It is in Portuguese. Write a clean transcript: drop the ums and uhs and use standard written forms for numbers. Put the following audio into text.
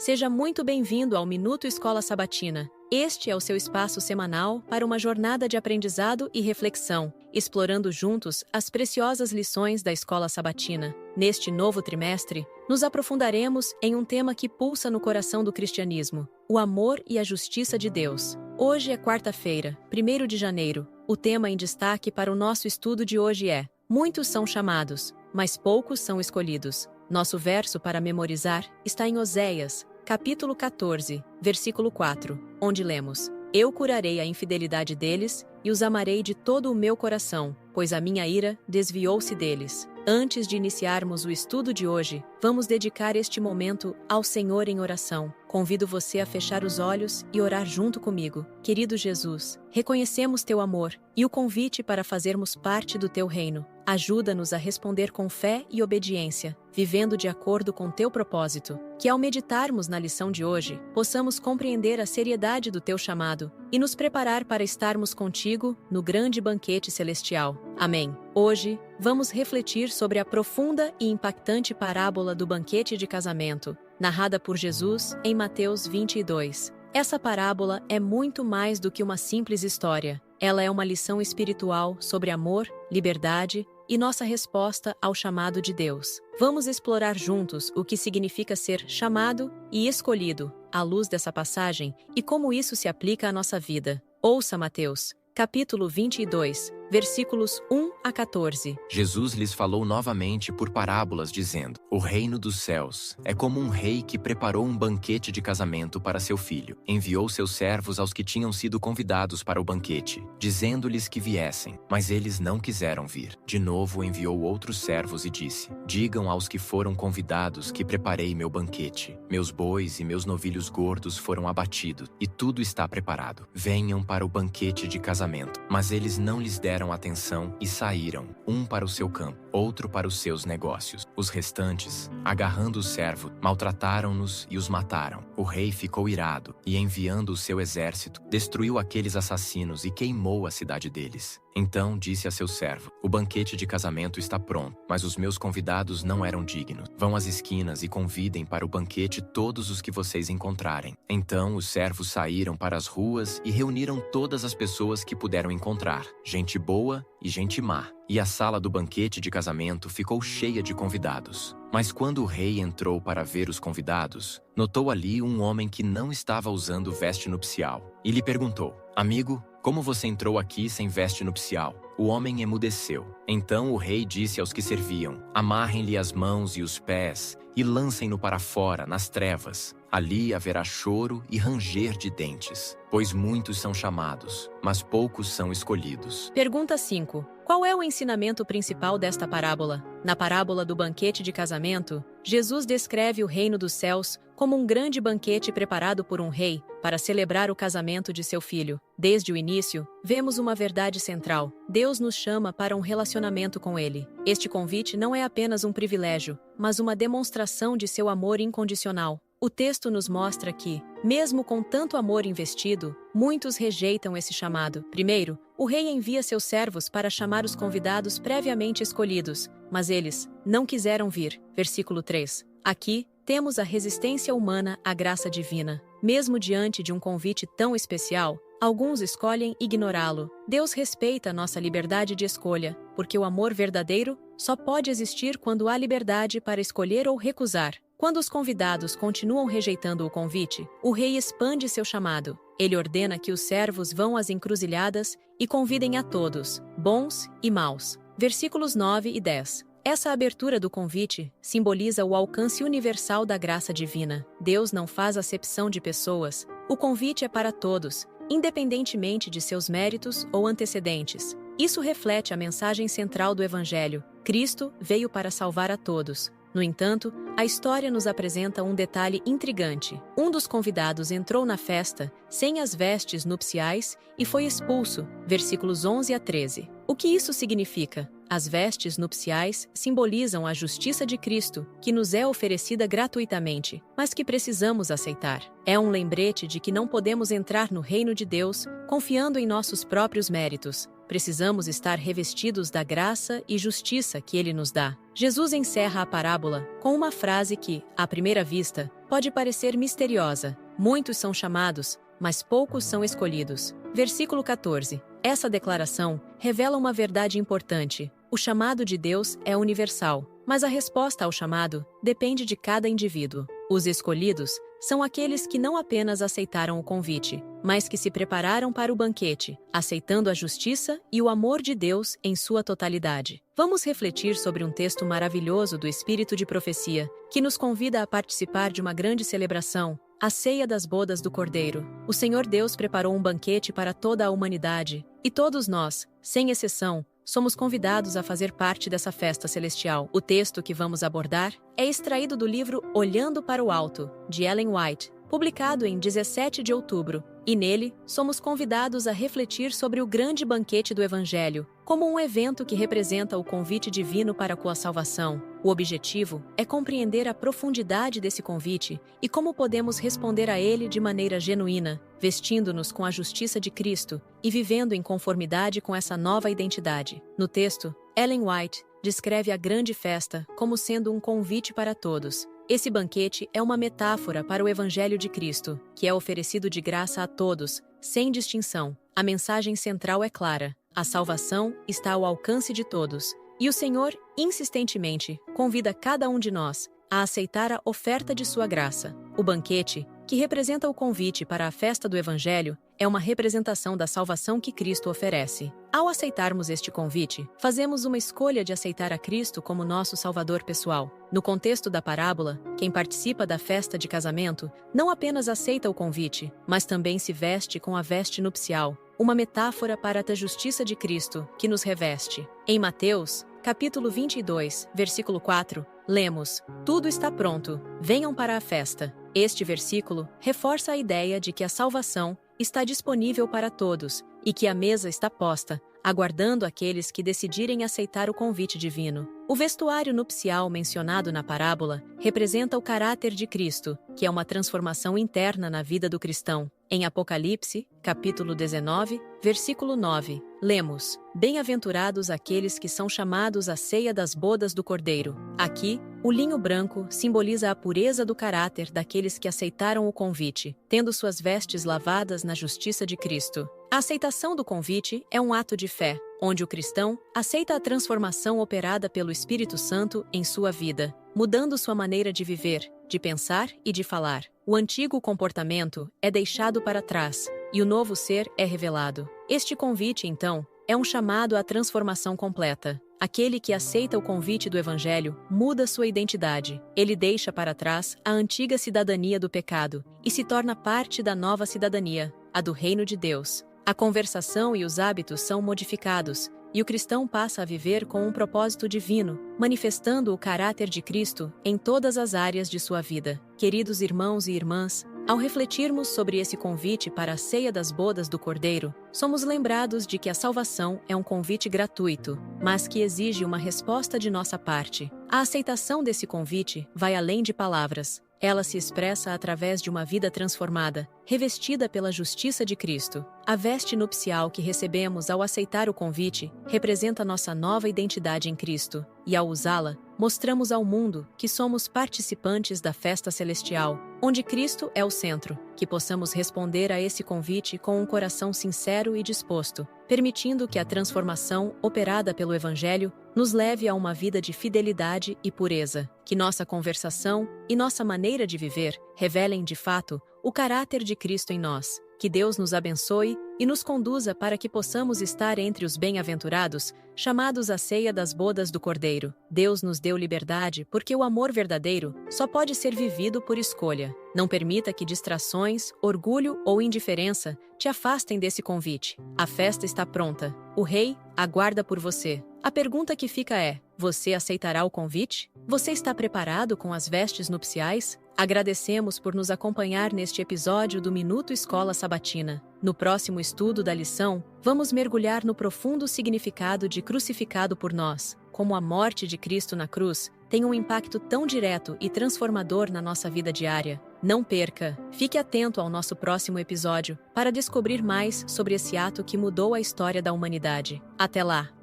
Seja muito bem-vindo ao Minuto Escola Sabatina. Este é o seu espaço semanal para uma jornada de aprendizado e reflexão, explorando juntos as preciosas lições da Escola Sabatina. Neste novo trimestre, nos aprofundaremos em um tema que pulsa no coração do cristianismo: o amor e a justiça de Deus. Hoje é quarta-feira, 1º de janeiro. O tema em destaque para o nosso estudo de hoje é: muitos são chamados, mas poucos são escolhidos. Nosso verso para memorizar está em Oséias, capítulo 14, versículo 4, onde lemos: Eu curarei a infidelidade deles e os amarei de todo o meu coração, pois a minha ira desviou-se deles. Antes de iniciarmos o estudo de hoje, vamos dedicar este momento ao Senhor em oração. Convido você a fechar os olhos e orar junto comigo. Querido Jesus, reconhecemos teu amor e o convite para fazermos parte do teu reino. Ajuda-nos a responder com fé e obediência, vivendo de acordo com teu propósito. Que ao meditarmos na lição de hoje, possamos compreender a seriedade do teu chamado e nos preparar para estarmos contigo no grande banquete celestial. Amém. Hoje, vamos refletir sobre a profunda e impactante parábola do banquete de casamento, narrada por Jesus em Mateus 22. Essa parábola é muito mais do que uma simples história. Ela é uma lição espiritual sobre amor, liberdade e nossa resposta ao chamado de Deus. Vamos explorar juntos o que significa ser chamado e escolhido, à luz dessa passagem, e como isso se aplica à nossa vida. Ouça Mateus, capítulo 22, versículos 1 a 14. Jesus lhes falou novamente por parábolas, dizendo: O reino dos céus é como um rei que preparou um banquete de casamento para seu filho. Enviou seus servos aos que tinham sido convidados para o banquete, dizendo-lhes que viessem, mas eles não quiseram vir. De novo enviou outros servos e disse: Digam aos que foram convidados que preparei meu banquete. Meus bois e meus novilhos gordos foram abatidos, e tudo está preparado. Venham para o banquete de casamento. Mas eles não lhes deram atenção e saíram, um para o seu campo, outro para os seus negócios. Os restantes, agarrando o servo, maltrataram-nos e os mataram. O rei ficou irado e, enviando o seu exército, destruiu aqueles assassinos e queimou a cidade deles. Então disse a seu servo: O banquete de casamento está pronto, mas os meus convidados não eram dignos. Vão às esquinas e convidem para o banquete todos os que vocês encontrarem. Então os servos saíram para as ruas e reuniram todas as pessoas que puderam encontrar, gente boa e gente má. E a sala do banquete de casamento ficou cheia de convidados. Mas quando o rei entrou para ver os convidados, notou ali um homem que não estava usando veste nupcial. E lhe perguntou: Amigo, como você entrou aqui sem veste nupcial? O homem emudeceu. Então o rei disse aos que serviam: Amarrem-lhe as mãos e os pés e lancem-no para fora, nas trevas. Ali haverá choro e ranger de dentes, pois muitos são chamados, mas poucos são escolhidos. Pergunta 5. Qual é o ensinamento principal desta parábola? Na parábola do banquete de casamento, Jesus descreve o reino dos céus como um grande banquete preparado por um rei para celebrar o casamento de seu filho. Desde o início, vemos uma verdade central: Deus nos chama para um relacionamento com Ele. Este convite não é apenas um privilégio, mas uma demonstração de seu amor incondicional. O texto nos mostra que, mesmo com tanto amor investido, muitos rejeitam esse chamado. Primeiro, o rei envia seus servos para chamar os convidados previamente escolhidos, mas eles não quiseram vir. Versículo 3. Aqui, temos a resistência humana à graça divina. Mesmo diante de um convite tão especial, alguns escolhem ignorá-lo. Deus respeita nossa liberdade de escolha, porque o amor verdadeiro só pode existir quando há liberdade para escolher ou recusar. Quando os convidados continuam rejeitando o convite, o rei expande seu chamado. Ele ordena que os servos vão às encruzilhadas e convidem a todos, bons e maus. Versículos 9 e 10. Essa abertura do convite simboliza o alcance universal da graça divina. Deus não faz acepção de pessoas. O convite é para todos, independentemente de seus méritos ou antecedentes. Isso reflete a mensagem central do Evangelho: Cristo veio para salvar a todos. No entanto, a história nos apresenta um detalhe intrigante. Um dos convidados entrou na festa sem as vestes nupciais e foi expulso. Versículos 11 a 13. O que isso significa? As vestes nupciais simbolizam a justiça de Cristo, que nos é oferecida gratuitamente, mas que precisamos aceitar. É um lembrete de que não podemos entrar no reino de Deus confiando em nossos próprios méritos. precisamos estar revestidos da graça e justiça que Ele nos dá. Jesus encerra a parábola com uma frase que, à primeira vista, pode parecer misteriosa. Muitos são chamados, mas poucos são escolhidos. Versículo 14. Essa declaração revela uma verdade importante. O chamado de Deus é universal, mas a resposta ao chamado depende de cada indivíduo. Os escolhidos são aqueles que não apenas aceitaram o convite, mas que se prepararam para o banquete, aceitando a justiça e o amor de Deus em sua totalidade. Vamos refletir sobre um texto maravilhoso do Espírito de Profecia, que nos convida a participar de uma grande celebração, a ceia das bodas do Cordeiro. O Senhor Deus preparou um banquete para toda a humanidade, e todos nós, sem exceção, somos convidados a fazer parte dessa festa celestial. O texto que vamos abordar é extraído do livro Olhando para o Alto, de Ellen White, publicado em 17 de outubro, e nele somos convidados a refletir sobre o grande banquete do Evangelho, como um evento que representa o convite divino para a salvação. O objetivo é compreender a profundidade desse convite e como podemos responder a ele de maneira genuína, vestindo-nos com a justiça de Cristo e vivendo em conformidade com essa nova identidade. No texto, Ellen White descreve a grande festa como sendo um convite para todos. Esse banquete é uma metáfora para o Evangelho de Cristo, que é oferecido de graça a todos, sem distinção. A mensagem central é clara: a salvação está ao alcance de todos, e o Senhor, insistentemente, convida cada um de nós a aceitar a oferta de sua graça. O banquete, que representa o convite para a festa do Evangelho, é uma representação da salvação que Cristo oferece. Ao aceitarmos este convite, fazemos uma escolha de aceitar a Cristo como nosso Salvador pessoal. No contexto da parábola, quem participa da festa de casamento não apenas aceita o convite, mas também se veste com a veste nupcial, uma metáfora para a justiça de Cristo, que nos reveste. Em Mateus, capítulo 22, versículo 4, lemos: "Tudo está pronto, venham para a festa." Este versículo reforça a ideia de que a salvação está disponível para todos e que a mesa está posta, aguardando aqueles que decidirem aceitar o convite divino. O vestuário nupcial mencionado na parábola representa o caráter de Cristo, que é uma transformação interna na vida do cristão. Em Apocalipse, capítulo 19, versículo 9, lemos: "Bem-aventurados aqueles que são chamados à ceia das bodas do Cordeiro." Aqui, o linho branco simboliza a pureza do caráter daqueles que aceitaram o convite, tendo suas vestes lavadas na justiça de Cristo. A aceitação do convite é um ato de fé, onde o cristão aceita a transformação operada pelo Espírito Santo em sua vida, mudando sua maneira de viver, de pensar e de falar. O antigo comportamento é deixado para trás e o novo ser é revelado. Este convite, então, é um chamado à transformação completa. Aquele que aceita o convite do Evangelho muda sua identidade. Ele deixa para trás a antiga cidadania do pecado e se torna parte da nova cidadania, a do reino de Deus. A conversação e os hábitos são modificados, e o cristão passa a viver com um propósito divino, manifestando o caráter de Cristo em todas as áreas de sua vida. Queridos irmãos e irmãs, ao refletirmos sobre esse convite para a ceia das bodas do Cordeiro, somos lembrados de que a salvação é um convite gratuito, mas que exige uma resposta de nossa parte. A aceitação desse convite vai além de palavras. Ela se expressa através de uma vida transformada, revestida pela justiça de Cristo. A veste nupcial que recebemos ao aceitar o convite representa nossa nova identidade em Cristo, e ao usá-la, mostramos ao mundo que somos participantes da festa celestial, onde Cristo é o centro. Que possamos responder a esse convite com um coração sincero e disposto, permitindo que a transformação operada pelo Evangelho nos leve a uma vida de fidelidade e pureza. Que nossa conversação e nossa maneira de viver revelem, de fato, o caráter de Cristo em nós. Que Deus nos abençoe e nos conduza para que possamos estar entre os bem-aventurados, chamados à ceia das bodas do Cordeiro. Deus nos deu liberdade porque o amor verdadeiro só pode ser vivido por escolha. Não permita que distrações, orgulho ou indiferença te afastem desse convite. A festa está pronta. O Rei aguarda por você. A pergunta que fica é: você aceitará o convite? Você está preparado com as vestes nupciais? Agradecemos por nos acompanhar neste episódio do Minuto Escola Sabatina. No próximo estudo da lição, vamos mergulhar no profundo significado de crucificado por nós, como a morte de Cristo na cruz tem um impacto tão direto e transformador na nossa vida diária. Não perca! Fique atento ao nosso próximo episódio para descobrir mais sobre esse ato que mudou a história da humanidade. Até lá!